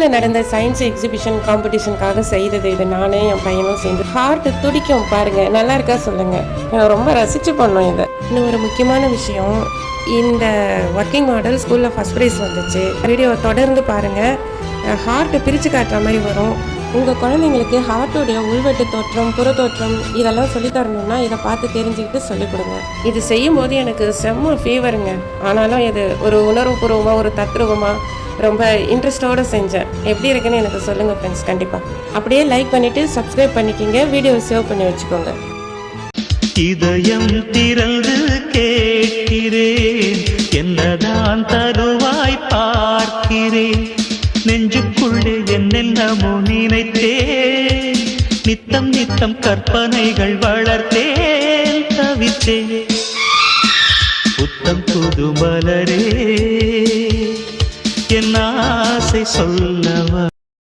ஸ்கூலில் நடந்த science exhibition காம்படிஷனுக்காக செய்தது இது. நானே என் பையனும் சேர்ந்து. ஹார்ட் துடிக்கும் பாருங்கள், நல்லா இருக்கா சொல்லுங்கள். நான் ரொம்ப ரசித்து பண்ணோம் இதை. இன்னும் ஒரு முக்கியமான விஷயம், இந்த ஒர்க்கிங் மாடல் ஸ்கூலில் ஃபஸ்ட் ப்ரைஸ் வந்துச்சு. வீடியோவை தொடர்ந்து பாருங்கள். ஹார்ட்டை பிரித்து காட்டுற மாதிரி வரும். உங்கள் குழந்தைங்களுக்கு ஹார்ட்டோடைய உள்வெட்டு தோற்றம், புறத்தோற்றம் இதெல்லாம் சொல்லித்தரணும்னா இதை பார்த்து தெரிஞ்சுக்கிட்டு சொல்லிக் கொடுங்க. இது செய்யும்போது எனக்கு செம்ம ஃபீவருங்க. ஆனாலும் இது ஒரு உணர்வுபூர்வமாக, ஒரு தத்ரூபமாக, ரொம்ப இன்ட்ரெஸ்டோடு செஞ்சேன். எப்படி இருக்குன்னு எனக்கு சொல்லுங்கள் ஃப்ரெண்ட்ஸ். கண்டிப்பாக அப்படியே லைக் பண்ணிவிட்டு சப்ஸ்கிரைப் பண்ணிக்கிங்க. வீடியோவை சேவ் பண்ணி வச்சுக்கோங்க. இதயம் திறந்து கேட்கிறேன், என்னதான் தருவாய் பார்க்கிறேன். நெஞ்சுக்குள்ளே என்னென்னமோ நினைத்தேன், நித்தம் நித்தம் கற்பனைகள் வளர்த்தேன், தவித்தேன். புத்தம் புது மலரே, என் ஆசை சொல்லவா.